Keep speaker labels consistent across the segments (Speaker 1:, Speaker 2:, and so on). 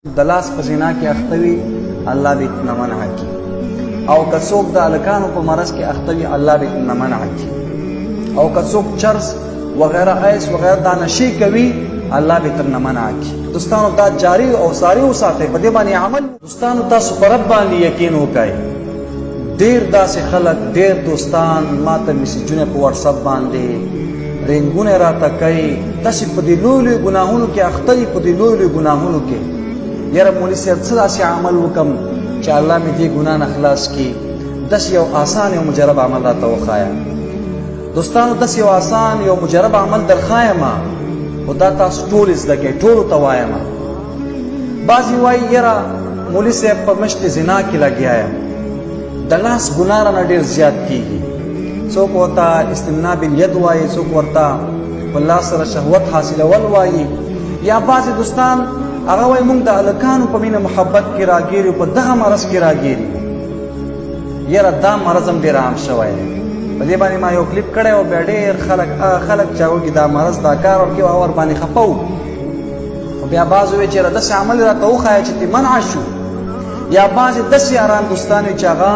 Speaker 1: دلاس په زنا کې اخته وي الله به نه منع کړي، او که څوک د هلکانو په مرض کې اخته وي الله به نه منع کړي، او که څوک چرس وغیرہ ایس وغیرہ دا نشي کوي الله به ترنه منع کړي. دوستانو دا جاری او ساری وساتئ، په دې باندې عمل. دوستانو تاسو په رب باندې یقین وکړئ. ډېر داسې خلک، ډېر دوستان ما ته میسیجونه په واتساپ باندې رنګونه راته کوي، داسې په دې لوی لوی ګناهونو کې اخته دي، په دې لوی لوی ګناهونو کې یاره مولوي صاحب څه داسې عمل وکړم چې الله مې دې ګناه نه خلاص کړي. داسې یو آسان یو مجرب عمل راته وښایه. دوستانو داسې یو آسان یو مجرب عمل درښایم، خو دا تاسو ټول زده کړئ، ټولو ته وایم. بعضې وایي یاره مولوي صاحب په مشت زنا کې لګیا یم، د لاس ګناه رانه ډېر زیات کېږي. څوک ورته استمنا بالید وایي، څوک ورته په لاس سره شهوت حاصلول وایي، یا بعضې دوستان هغه وایي موږ د هلکانو په مینه محبت کې راګیر یو، په دغه مرض کې راګیر یو. یاره دا مرض هم ډېر عام شوی دی. په دې باندې ما یو کلیپ کړی و، بیا ډېر خلک چې هغوی دا مرض دا کار ورکوي او ورباندې خفه وو. خو بیا بعض وایي چې یاره داسې عمل راته وښایه چې ترې منع شو. یا بعضې داسې یاران دوستان وي چې هغه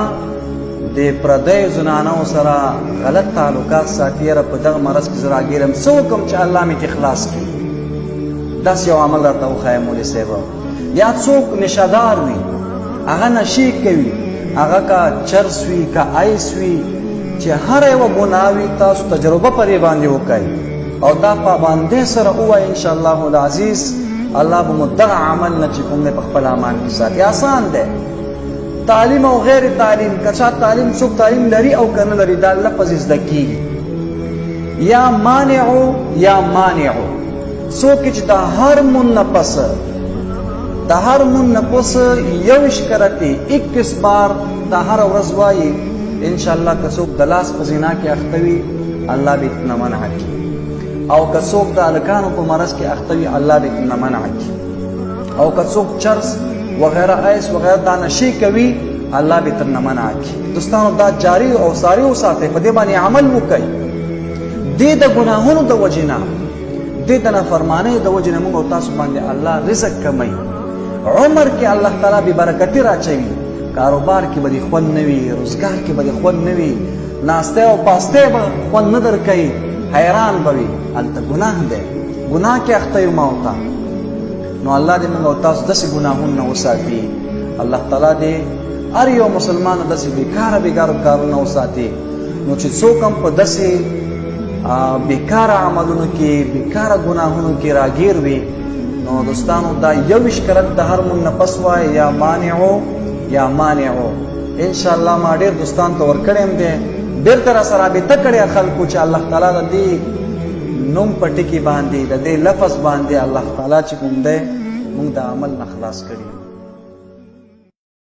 Speaker 1: د پردیو زنانو سره غلط تعلقات ساتي. یاره په دغه مرض کې زه راګیر یم، څه وکړم چې الله مې ترې خلاص کړي. داسې یو عمل راته وښایه مولوي صاحب. یا څوک نشهدار وي، هغه نشې کوي، هغه که چرس وي که ایس وي، چې هره یوه ګناه وي تاسو تجربه په دې باندې وکړئ او دا پابندۍ سره ووایئ، انشاءالله العزیز الله به مو دغه عمل نه چې کوم دی په خپل امان کې ساتي. آسان دی. تعلیم او غیر تعلیم، که چا تعلیم څوک تعلیم لري او که نه لري، دا لفظ زده کېږي. یا مانعو یا مانعو، څوک چې د هر مون نه پس د هر مون نه پس 21 کرتې 21 بار د هر ورځ وایي، انشاءالله که څوک د لاس په زنا کې اخته وي الله به نه منع کړي، او که څوک د هلکانو په مرض کې اخته وي الله به نه منع کړي، او که څوک چرس وغیرہ ایس وغیرہ دا نشي کوي الله به ترنه منع کړي. دوستانو دا جاری او ساری وساتئ، په دې باندې عمل وکړئ. دې د ګناهونو د وجې نه، دې د نافرمانۍ د وجې نه موږ او تاسو باندې الله رزق کموي، عمر کې الله تعالی بې برکتي راچوي، کاروبار کې به دې خوند نه وي، روزګار کې به دې خوند نه وي، ناستی او پاستی به خوند نه درکوي، حیران به وي. هلته ګناه دی، ګناه کې اخته یو ما او تا. نو الله دې موږ او تاسو داسې ګناهونه نه وساتي. الله تعالی دې هر یو مسلمان داسې بېکاره بېکاره کارونه وساتي. نو چې څوک هم په داسې بیکاره عملونو کې، بیکاره ګناهونو کې راګیر وي، نو دوستانو دا 21 کرت د هر مون نه پس وایي، یا مانعو یا مانعو. انشاءالله ما ډېر دوستان ته ورکړی یم دی، بېرته راسره رابطه کړې خلکو چې الله تعالی د دې نوم په ټکي باندې، د دې لفظ باندې الله تعالی چې کوم دی موږ د عمل نه خلاص کړي.